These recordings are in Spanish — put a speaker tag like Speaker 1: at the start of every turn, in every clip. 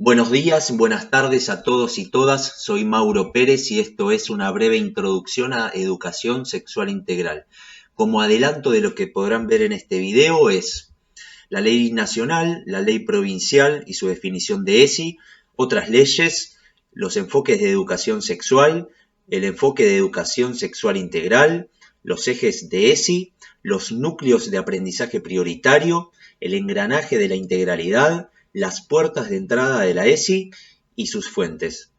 Speaker 1: Buenos días, buenas tardes a todos y todas. Soy Mauro Pérez y esto es una breve introducción a educación sexual integral. Como adelanto de lo que podrán ver en este video es la ley nacional, la ley provincial y su definición de ESI, otras leyes, los enfoques de educación sexual, el enfoque de educación sexual integral, los ejes de ESI, los núcleos de aprendizaje prioritario, el engranaje de la integralidad, las puertas de entrada de la ESI y sus fuentes.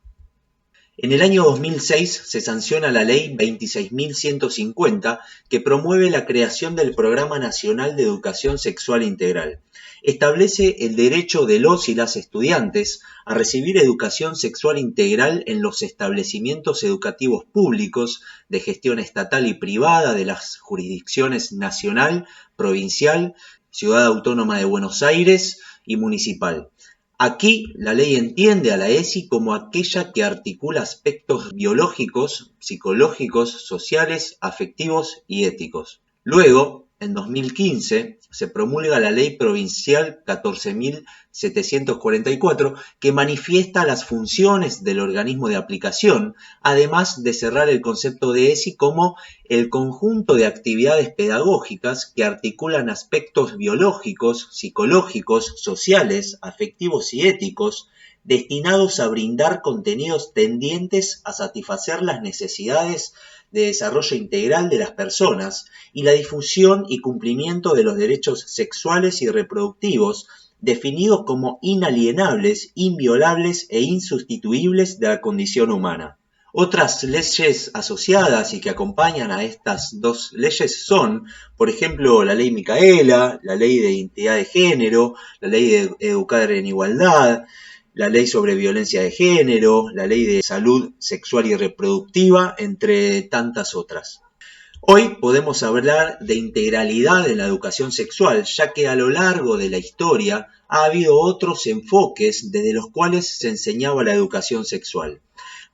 Speaker 1: En el año 2006 se sanciona la Ley 26.150 que promueve la creación del Programa Nacional de Educación Sexual Integral. Establece el derecho de los y las estudiantes a recibir educación sexual integral en los establecimientos educativos públicos de gestión estatal y privada de las jurisdicciones nacional, provincial, Ciudad Autónoma de Buenos Aires y municipal. Aquí la ley entiende a la ESI como aquella que articula aspectos biológicos, psicológicos, sociales, afectivos y éticos. Luego, en 2015, se promulga la Ley Provincial 14.744 que manifiesta las funciones del organismo de aplicación, además de cerrar el concepto de ESI como el conjunto de actividades pedagógicas que articulan aspectos biológicos, psicológicos, sociales, afectivos y éticos, destinados a brindar contenidos tendientes a satisfacer las necesidades de desarrollo integral de las personas y la difusión y cumplimiento de los derechos sexuales y reproductivos, definidos como inalienables, inviolables e insustituibles de la condición humana. Otras leyes asociadas y que acompañan a estas dos leyes son, por ejemplo, la Ley Micaela, la Ley de Identidad de Género, la Ley de Educar en Igualdad, la Ley sobre Violencia de Género, la Ley de Salud Sexual y Reproductiva, entre tantas otras. Hoy podemos hablar de integralidad en la educación sexual, ya que a lo largo de la historia ha habido otros enfoques desde los cuales se enseñaba la educación sexual.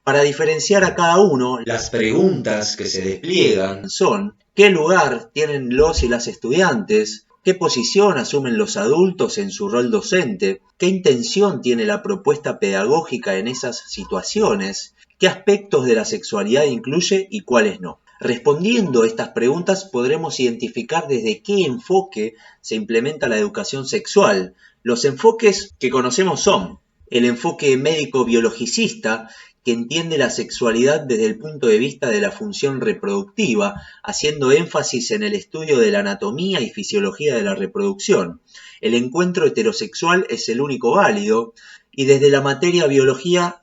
Speaker 1: Para diferenciar a cada uno, las preguntas que se despliegan son: ¿qué lugar tienen los y las estudiantes? ¿Qué posición asumen los adultos en su rol docente? ¿Qué intención tiene la propuesta pedagógica en esas situaciones? ¿Qué aspectos de la sexualidad incluye y cuáles no? Respondiendo a estas preguntas podremos identificar desde qué enfoque se implementa la educación sexual. Los enfoques que conocemos son el enfoque médico-biologicista, que entiende la sexualidad desde el punto de vista de la función reproductiva, haciendo énfasis en el estudio de la anatomía y fisiología de la reproducción. El encuentro heterosexual es el único válido, y desde la materia biología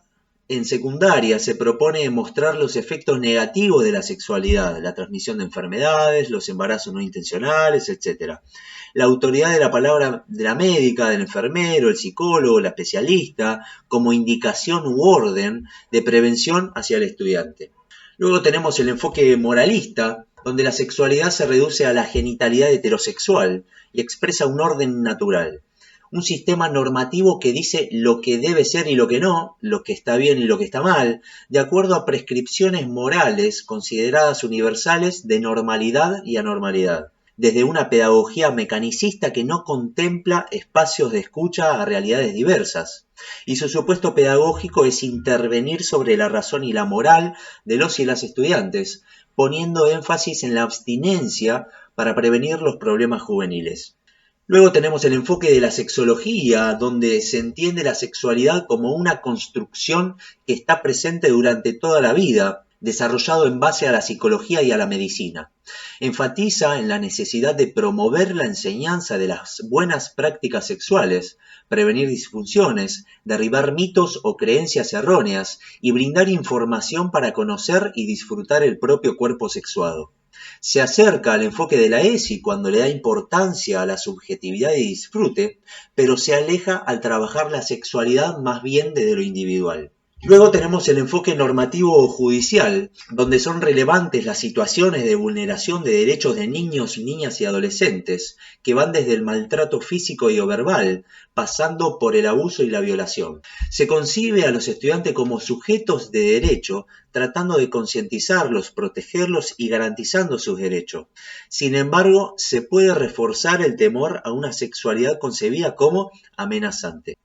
Speaker 1: en secundaria se propone mostrar los efectos negativos de la sexualidad, la transmisión de enfermedades, los embarazos no intencionales, etc. La autoridad de la palabra de la médica, del enfermero, el psicólogo, la especialista, como indicación u orden de prevención hacia el estudiante. Luego tenemos el enfoque moralista, donde la sexualidad se reduce a la genitalidad heterosexual y expresa un orden natural. Un sistema normativo que dice lo que debe ser y lo que no, lo que está bien y lo que está mal, de acuerdo a prescripciones morales consideradas universales de normalidad y anormalidad, desde una pedagogía mecanicista que no contempla espacios de escucha a realidades diversas. Y su supuesto pedagógico es intervenir sobre la razón y la moral de los y las estudiantes, poniendo énfasis en la abstinencia para prevenir los problemas juveniles. Luego tenemos el enfoque de la sexología, donde se entiende la sexualidad como una construcción que está presente durante toda la vida, desarrollado en base a la psicología y a la medicina. Enfatiza en la necesidad de promover la enseñanza de las buenas prácticas sexuales, prevenir disfunciones, derribar mitos o creencias erróneas y brindar información para conocer y disfrutar el propio cuerpo sexuado. Se acerca al enfoque de la ESI cuando le da importancia a la subjetividad y disfrute, pero se aleja al trabajar la sexualidad más bien desde lo individual. Luego tenemos el enfoque normativo o judicial, donde son relevantes las situaciones de vulneración de derechos de niños, niñas y adolescentes, que van desde el maltrato físico y o verbal, pasando por el abuso y la violación. Se concibe a los estudiantes como sujetos de derecho, tratando de concientizarlos, protegerlos y garantizando sus derechos. Sin embargo, se puede reforzar el temor a una sexualidad concebida como amenazante.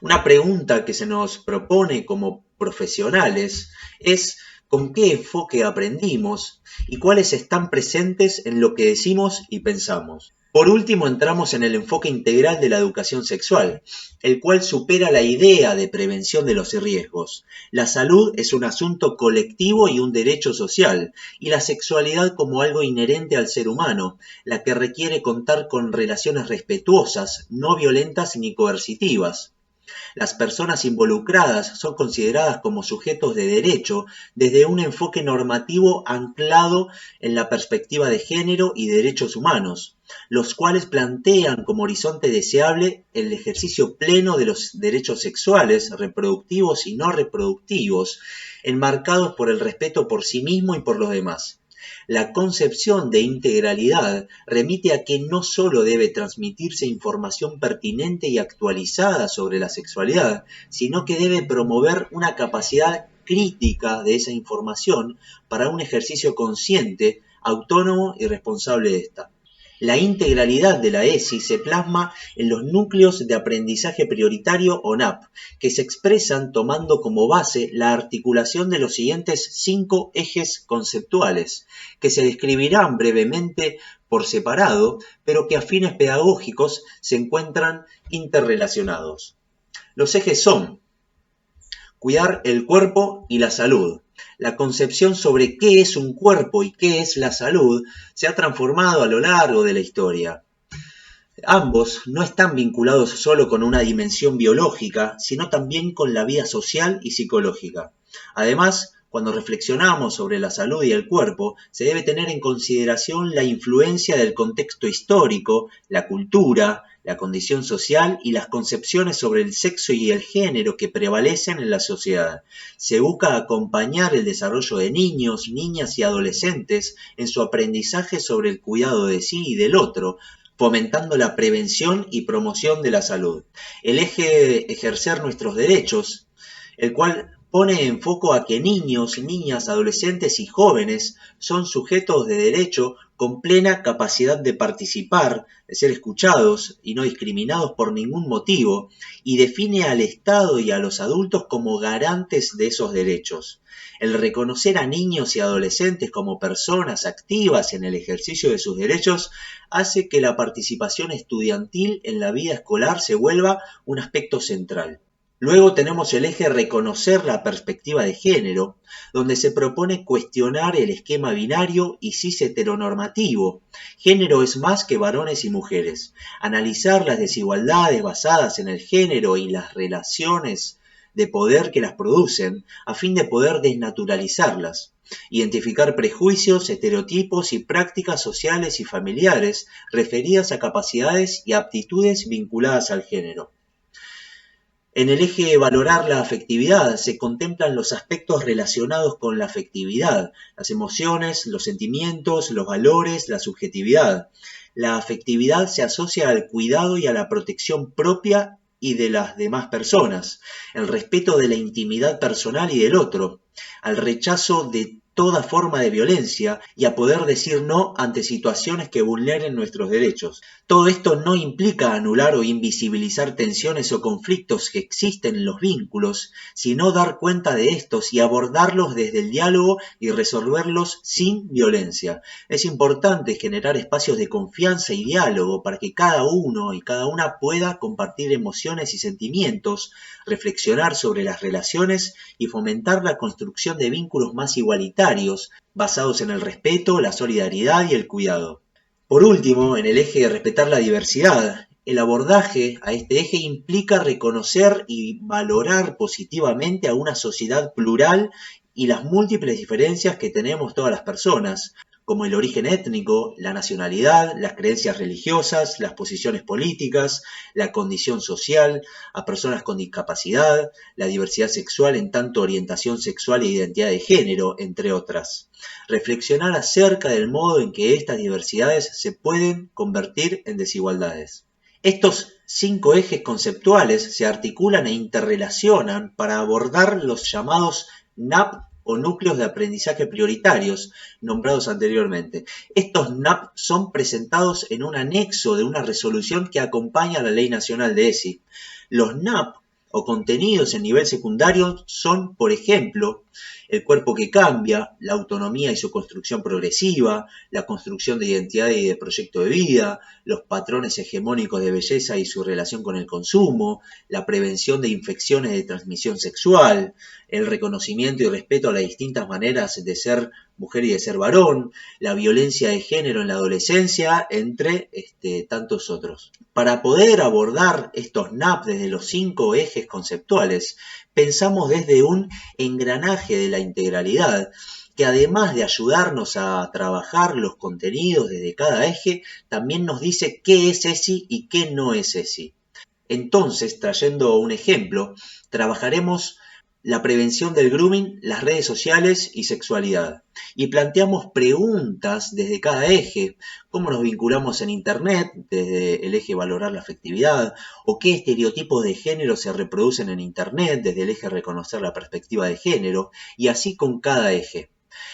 Speaker 1: Una pregunta que se nos propone como profesionales es ¿con qué enfoque aprendimos y cuáles están presentes en lo que decimos y pensamos? Por último, entramos en el enfoque integral de la educación sexual, el cual supera la idea de prevención de los riesgos. La salud es un asunto colectivo y un derecho social, y la sexualidad como algo inherente al ser humano, la que requiere contar con relaciones respetuosas, no violentas ni coercitivas. Las personas involucradas son consideradas como sujetos de derecho desde un enfoque normativo anclado en la perspectiva de género y derechos humanos, los cuales plantean como horizonte deseable el ejercicio pleno de los derechos sexuales, reproductivos y no reproductivos, enmarcados por el respeto por sí mismo y por los demás. La concepción de integralidad remite a que no solo debe transmitirse información pertinente y actualizada sobre la sexualidad, sino que debe promover una capacidad crítica de esa información para un ejercicio consciente, autónomo y responsable de esta. La integralidad de la ESI se plasma en los núcleos de aprendizaje prioritario o NAP, que se expresan tomando como base la articulación de los siguientes 5 ejes conceptuales, que se describirán brevemente por separado, pero que a fines pedagógicos se encuentran interrelacionados. Los ejes son cuidar el cuerpo y la salud. La concepción sobre qué es un cuerpo y qué es la salud se ha transformado a lo largo de la historia. Ambos no están vinculados solo con una dimensión biológica, sino también con la vida social y psicológica. Además, cuando reflexionamos sobre la salud y el cuerpo, se debe tener en consideración la influencia del contexto histórico, la cultura, la condición social y las concepciones sobre el sexo y el género que prevalecen en la sociedad. Se busca acompañar el desarrollo de niños, niñas y adolescentes en su aprendizaje sobre el cuidado de sí y del otro, fomentando la prevención y promoción de la salud. El eje ejercer nuestros derechos, el cual pone en foco a que niños, niñas, adolescentes y jóvenes son sujetos de derecho con plena capacidad de participar, de ser escuchados y no discriminados por ningún motivo, y define al Estado y a los adultos como garantes de esos derechos. El reconocer a niños y adolescentes como personas activas en el ejercicio de sus derechos hace que la participación estudiantil en la vida escolar se vuelva un aspecto central. Luego tenemos el eje reconocer la perspectiva de género, donde se propone cuestionar el esquema binario y cis heteronormativo. Género es más que varones y mujeres. Analizar las desigualdades basadas en el género y las relaciones de poder que las producen, a fin de poder desnaturalizarlas. Identificar prejuicios, estereotipos y prácticas sociales y familiares referidas a capacidades y aptitudes vinculadas al género. En el eje valorar la afectividad se contemplan los aspectos relacionados con la afectividad, las emociones, los sentimientos, los valores, la subjetividad. La afectividad se asocia al cuidado y a la protección propia y de las demás personas, el respeto de la intimidad personal y del otro, al rechazo de toda forma de violencia y a poder decir no ante situaciones que vulneren nuestros derechos. Todo esto no implica anular o invisibilizar tensiones o conflictos que existen en los vínculos, sino dar cuenta de estos y abordarlos desde el diálogo y resolverlos sin violencia. Es importante generar espacios de confianza y diálogo para que cada uno y cada una pueda compartir emociones y sentimientos, reflexionar sobre las relaciones y fomentar la construcción de vínculos más igualitarios, basados en el respeto, la solidaridad y el cuidado. Por último, en el eje de respetar la diversidad, el abordaje a este eje implica reconocer y valorar positivamente a una sociedad plural y las múltiples diferencias que tenemos todas las personas, como el origen étnico, la nacionalidad, las creencias religiosas, las posiciones políticas, la condición social, a personas con discapacidad, la diversidad sexual en tanto orientación sexual e identidad de género, entre otras. Reflexionar acerca del modo en que estas diversidades se pueden convertir en desigualdades. Estos 5 ejes conceptuales se articulan e interrelacionan para abordar los llamados NAP o núcleos de aprendizaje prioritarios nombrados anteriormente. Estos NAP son presentados en un anexo de una resolución que acompaña a la Ley Nacional de ESI. Los NAP o contenidos en nivel secundario son, por ejemplo, el cuerpo que cambia, la autonomía y su construcción progresiva, la construcción de identidad y de proyecto de vida, los patrones hegemónicos de belleza y su relación con el consumo, la prevención de infecciones de transmisión sexual, el reconocimiento y respeto a las distintas maneras de ser mujer y de ser varón, la violencia de género en la adolescencia, entre tantos otros. Para poder abordar estos NAP desde los 5 ejes conceptuales, pensamos desde un engranaje de la integralidad, que además de ayudarnos a trabajar los contenidos desde cada eje, también nos dice qué es ESI y qué no es ESI. Entonces, trayendo un ejemplo, trabajaremos la prevención del grooming, las redes sociales y sexualidad. Y planteamos preguntas desde cada eje, cómo nos vinculamos en Internet, desde el eje valorar la afectividad, o qué estereotipos de género se reproducen en Internet, desde el eje reconocer la perspectiva de género, y así con cada eje.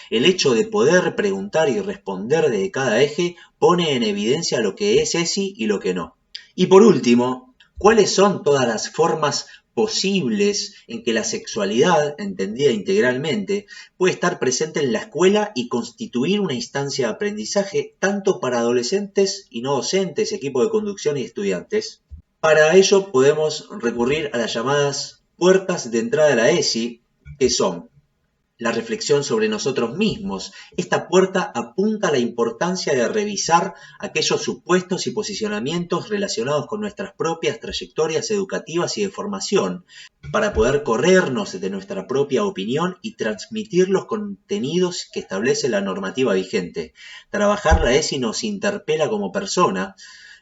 Speaker 1: El hecho de poder preguntar y responder desde cada eje pone en evidencia lo que es ESI y lo que no. Y por último, ¿cuáles son todas las formas posibles en que la sexualidad, entendida integralmente, puede estar presente en la escuela y constituir una instancia de aprendizaje tanto para adolescentes y no docentes, equipo de conducción y estudiantes? Para ello podemos recurrir a las llamadas puertas de entrada a la ESI, que son la reflexión sobre nosotros mismos. Esta puerta apunta a la importancia de revisar aquellos supuestos y posicionamientos relacionados con nuestras propias trayectorias educativas y de formación, para poder corrernos de nuestra propia opinión y transmitir los contenidos que establece la normativa vigente. Trabajar la ESI nos interpela como persona,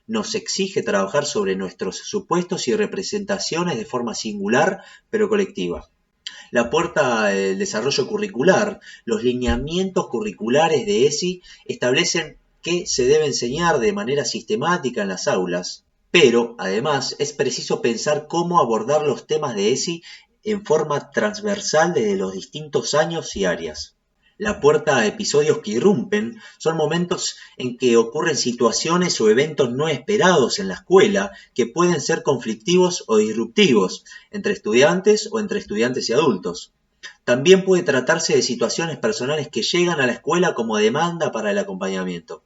Speaker 1: nos exige trabajar sobre nuestros supuestos y representaciones de forma singular pero colectiva. La puerta del desarrollo curricular, los lineamientos curriculares de ESI establecen qué se debe enseñar de manera sistemática en las aulas, pero además es preciso pensar cómo abordar los temas de ESI en forma transversal desde los distintos años y áreas. La puerta a episodios que irrumpen son momentos en que ocurren situaciones o eventos no esperados en la escuela que pueden ser conflictivos o disruptivos entre estudiantes o entre estudiantes y adultos. También puede tratarse de situaciones personales que llegan a la escuela como demanda para el acompañamiento.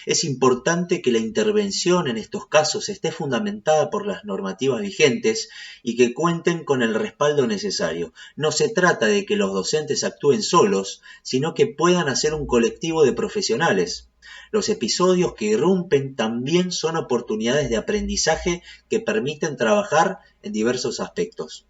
Speaker 1: Es importante que la intervención en estos casos esté fundamentada por las normativas vigentes y que cuenten con el respaldo necesario. No se trata de que los docentes actúen solos, sino que puedan hacer un colectivo de profesionales. Los episodios que irrumpen también son oportunidades de aprendizaje que permiten trabajar en diversos aspectos.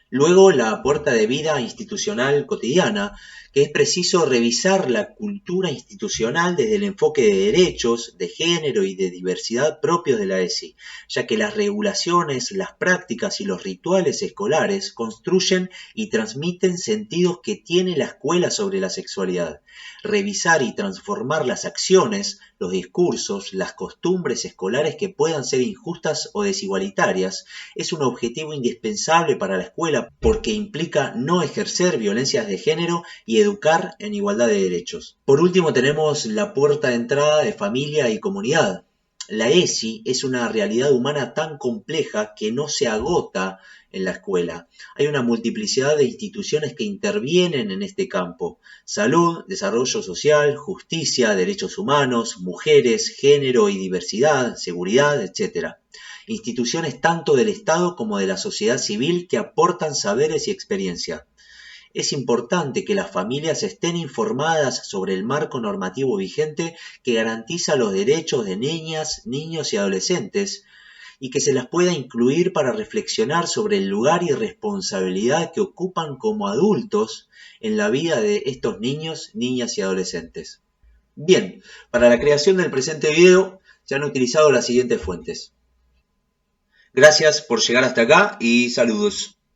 Speaker 1: Luego, la puerta de vida institucional cotidiana, que es preciso revisar la cultura institucional desde el enfoque de derechos, de género y de diversidad propios de la ESI, ya que las regulaciones, las prácticas y los rituales escolares construyen y transmiten sentidos que tiene la escuela sobre la sexualidad. Revisar y transformar las acciones, los discursos, las costumbres escolares que puedan ser injustas o desigualitarias es un objetivo indispensable para la escuela porque implica no ejercer violencias de género y educar en igualdad de derechos. Por último tenemos la puerta de entrada de familia y comunidad. La ESI es una realidad humana tan compleja que no se agota en la escuela. Hay una multiplicidad de instituciones que intervienen en este campo: salud, desarrollo social, justicia, derechos humanos, mujeres, género y diversidad, seguridad, etc. Instituciones tanto del Estado como de la sociedad civil que aportan saberes y experiencia. Es importante que las familias estén informadas sobre el marco normativo vigente que garantiza los derechos de niñas, niños y adolescentes y que se las pueda incluir para reflexionar sobre el lugar y responsabilidad que ocupan como adultos en la vida de estos niños, niñas y adolescentes. Bien, para la creación del presente video se han utilizado las siguientes fuentes. Gracias por llegar hasta acá y saludos.